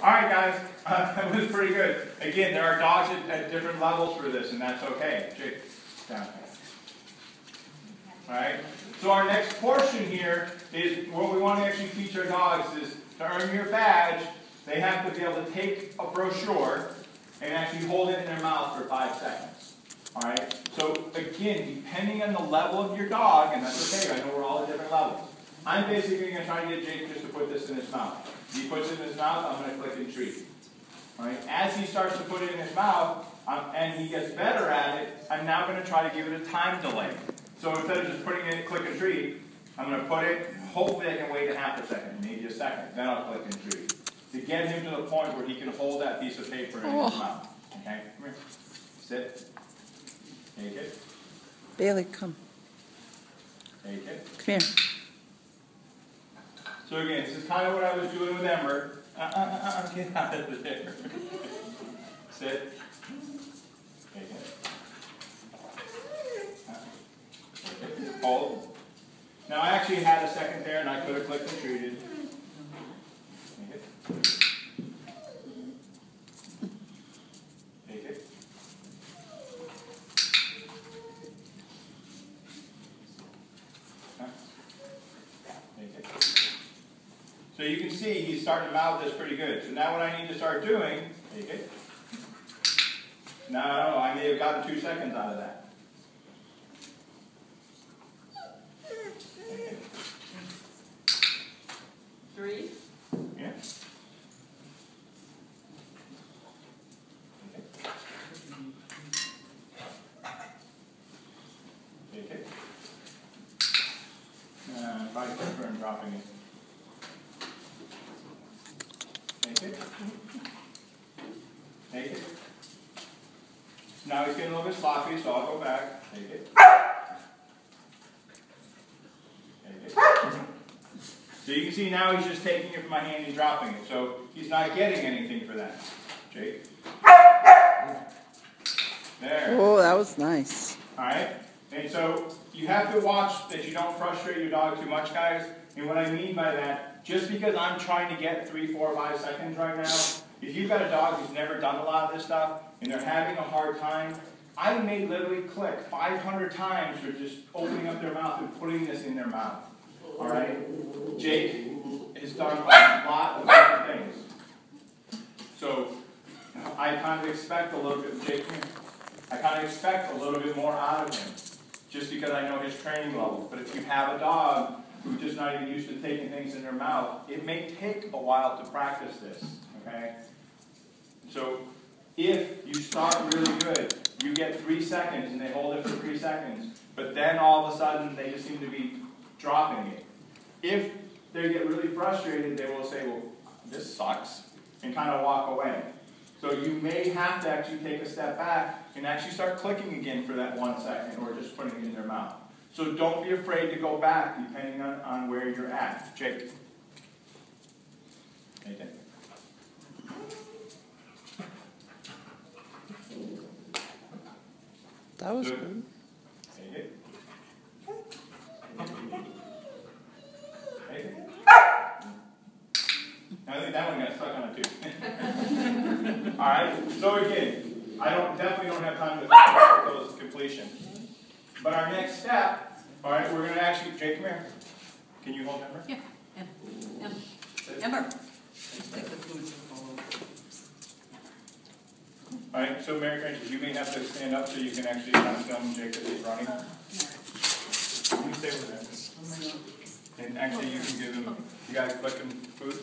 Alright guys, that was pretty good. Again, there are dogs at different levels for this, and that's okay. Jake, down. Alright, so our next portion here is what we want to actually teach our dogs is to earn your badge, they have to be able to take a brochure and actually hold it in their mouth for 5 seconds. Alright, so again, depending on the level of your dog, and that's okay, I know we're all at different levels. I'm basically going to try to get Jake just to put this in his mouth. If he puts it in his mouth, I'm going to click and treat. Alright, as he starts to put it in his mouth, and he gets better at it, I'm now going to try to give it a time delay. So instead of just putting it in click and treat, I'm going to put it, hopefully I can wait a half a second, maybe a second, then I'll click and treat. To get him to the point where he can hold that piece of paper in his mouth. Okay, come here. Sit. Take it. Bailey, come. Take it. Come here. So again, this is kind of what I was doing with Ember. Get out of there. Sit. Take it. Hold. Now I actually had a second there and I could have clicked and treated. Take it. Take it. Take it. So you can see he's starting to mouth this pretty good. So now what I need to start doing, take it. Now I may have gotten 2 seconds out of that. Take it. 3. Yeah. Take it. Probably quicker and dropping it. Take it. Take it. Now he's getting a little bit sloppy, so I'll go back. Take it. Take it. So you can see now he's just taking it from my hand and dropping it. So he's not getting anything for that. Jake. There. Oh, that was nice. Alright? And so you have to watch that you don't frustrate your dog too much, guys. And what I mean by that, just because I'm trying to get 3, 4, 5 seconds right now, if you've got a dog who's never done a lot of this stuff, and they're having a hard time, I may literally click 500 times for just opening up their mouth and putting this in their mouth. Alright? Jake has done a lot of different things. So, I kind of expect a little bit, Jake, I kind of expect a little bit more out of him, just because I know his training level. But if you have a dog who's just not even used to taking things in their mouth, it may take a while to practice this, okay? So, if you start really good, you get 3 seconds and they hold it for 3 seconds, but then all of a sudden they just seem to be dropping it. If they get really frustrated, they will say, well, this sucks, and kind of walk away. So you may have to actually take a step back and actually start clicking again for that 1 second, or just putting it in their mouth. So don't be afraid to go back depending on where you're at. Jake. Take it. That was good. Take it. Take it. I think that one got stuck on it too. Alright, so again, I definitely don't have time to those completion. But our next step, alright, we're going to actually, Jake, come here. Can you hold Ember? Yeah. Ember. Take the food. Alright, so Mary Frances, you may have to stand up so you can actually kind of film Jake as he's running. You can stay with him. And actually you can give him, you guys click him food?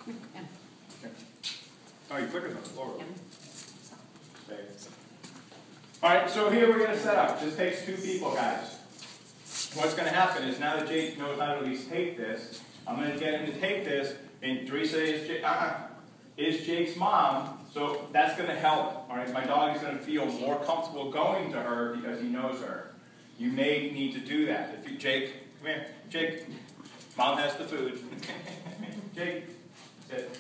Okay. Oh, you click it on the floor. Alright, so here we're going to set up. This takes 2 people, guys. What's going to happen is now that Jake knows how to at least take this, I'm going to get him to take this, and Teresa is Jake's mom, so that's going to help. Alright, my dog is going to feel more comfortable going to her because he knows her. You may need to do that. If you, Jake, come here. Jake, mom has the food. Jake, sit.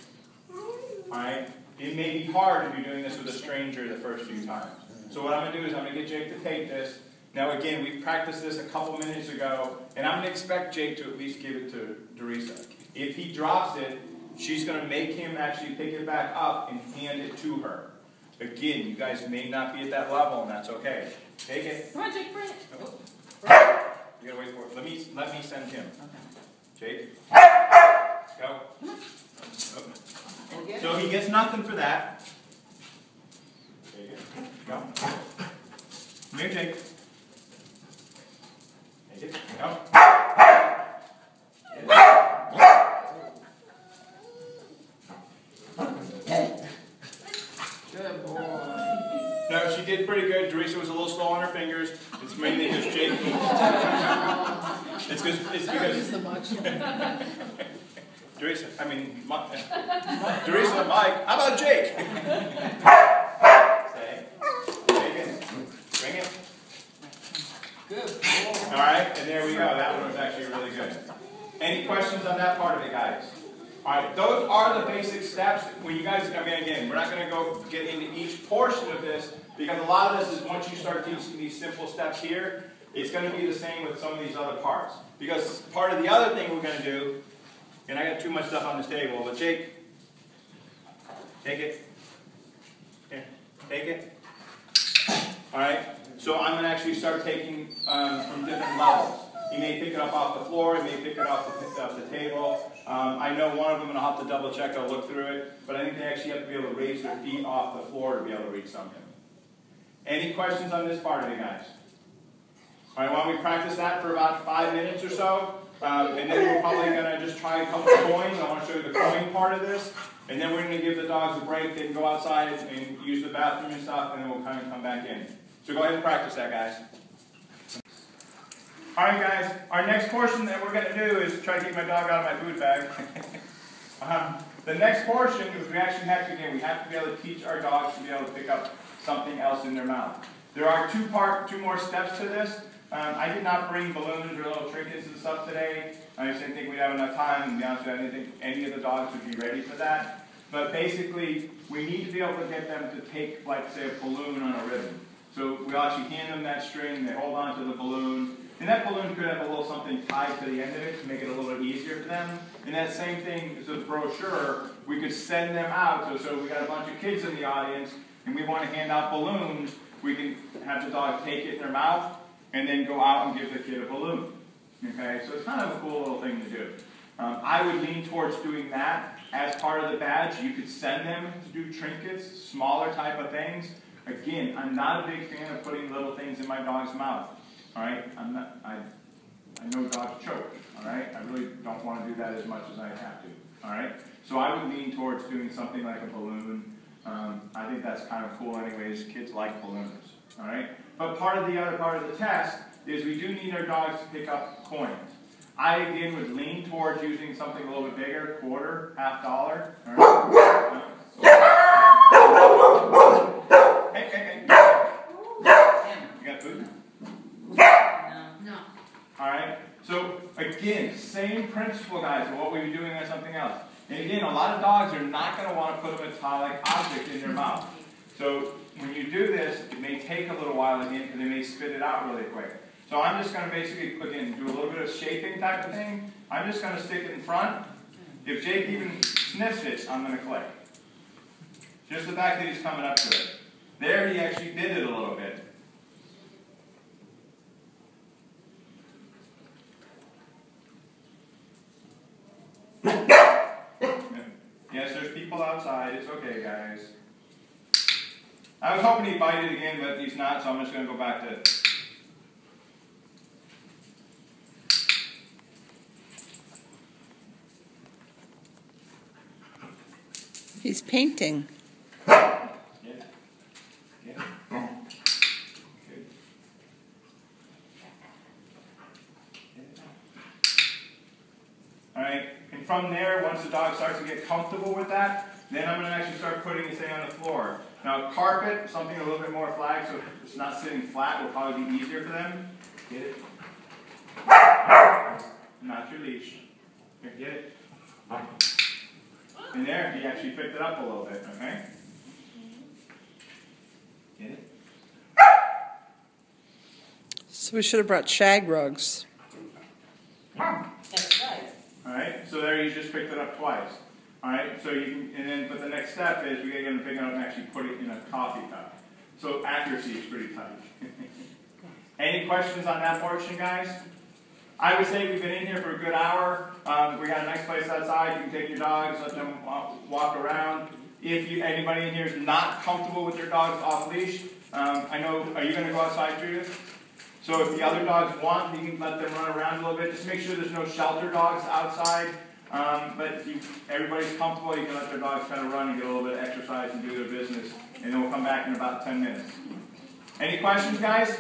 Alright, it may be hard if you're doing this with a stranger the first few times. So what I'm going to do is I'm going to get Jake to take this. Now again, we practiced this a couple minutes ago, and I'm going to expect Jake to at least give it to Teresa. If he drops it, she's going to make him actually pick it back up and hand it to her. Again, you guys may not be at that level, and that's okay. Take it. Come on, Jake, bring it. Oh. Oh. You gotta wait for it. Let me send him. Okay. Jake. Go. Come on. Oh. So he gets nothing for that. Take it. Go. Come here, Jake. Take it. Go. Good boy. No, she did pretty good. Teresa was a little slow on her fingers. It's mainly because Jake. It's because. Teresa, Teresa, Mike, how about Jake? Stay. Take it. Bring it. Good boy. All right, and there we go. That one was actually really good. Any questions on that part of it, guys? All right, those are the basic steps. When you guys, again, we're not going to go get into each portion of this because a lot of this is once you start teaching these simple steps here, it's going to be the same with some of these other parts. Because part of the other thing we're going to do, and I got too much stuff on this table, but Jake, take it. Here, take it. All right, so I'm going to actually start taking from different levels. He may pick it up off the floor, he may pick it off the table. I know one of them, and I'll have to double check, I'll look through it, but I think they actually have to be able to raise their feet off the floor to be able to reach something. Any questions on this part of it, guys? All right, why don't we practice that for about 5 minutes or so, and then we're probably going to just try a couple of coins. I want to show you the coin part of this, and then we're going to give the dogs a break. They can go outside and use the bathroom and stuff, and then we'll kind of come back in. So go ahead and practice that, guys. All right, guys, our next portion that we're going to do is try to get my dog out of my food bag. The next portion is we actually have to, again, we have to be able to teach our dogs to be able to pick up something else in their mouth. There are two more steps to this. I did not bring balloons or little trinkets and stuff today. I just didn't think we'd have enough time, and to be honest with you, I didn't think any of the dogs would be ready for that. But basically, we need to be able to get them to take, like, say, a balloon on a ribbon. So we'll actually hand them that string, they hold on to the balloon, and that balloon could have a little something tied to the end of it to make it a little bit easier for them. And that same thing is a brochure. We could send them out. So we got a bunch of kids in the audience, and we want to hand out balloons. We can have the dog take it in their mouth, and then go out and give the kid a balloon. Okay, so it's kind of a cool little thing to do. I would lean towards doing that as part of the badge. You could send them to do trinkets, smaller type of things. Again, I'm not a big fan of putting little things in my dog's mouth. All right, I know dogs choke. All right, I really don't want to do that as much as I have to. All right, so I would lean towards doing something like a balloon. I think that's kind of cool, anyways. Kids like balloons. All right, but the other part of the test is we do need our dogs to pick up coins. I again would lean towards using something a little bit bigger, quarter, $50. All right. Hey. You got food? No. All right. So again, same principle, guys. But what we'd be doing is something else. And again, a lot of dogs are not going to want to put a metallic object in their mouth. So when you do this, it may take a little while again because they may spit it out really quick. So I'm just going to basically, again, do a little bit of shaping type of thing. I'm just going to stick it in front. If Jake even sniffs it, I'm going to click. Just the fact that he's coming up to it. There he actually did it a little bit. Yes, there's people outside. It's okay, guys. I was hoping he'd bite it again, but he's not, so I'm just going to go back to... He's painting. Yeah. Good. All right, and from there, once the dog starts to get comfortable with that, then I'm going to actually start putting it, say, on the floor. Now, carpet, something a little bit more flat, so it's not sitting flat, will probably be easier for them. Get it? Not your leash. Here, get it? And there, he actually picked it up a little bit, okay? Get it? So we should have brought shag rugs. That's right. All right, so there you just picked it up twice. All right, so you can, but the next step is we gotta get them to pick it up and actually put it in a coffee cup. So accuracy is pretty tight. Any questions on that portion, guys? I would say we've been in here for a good hour. We got a nice place outside. You can take your dogs, let them walk around. If anybody in here is not comfortable with their dogs off leash, I know, are you going to go outside, Judith? So if the other dogs want, you can let them run around a little bit. Just make sure there's no shelter dogs outside. But if everybody's comfortable, you can let their dogs kind of run and get a little bit of exercise and do their business. And then we'll come back in about 10 minutes. Any questions, guys?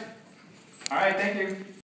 All right, thank you.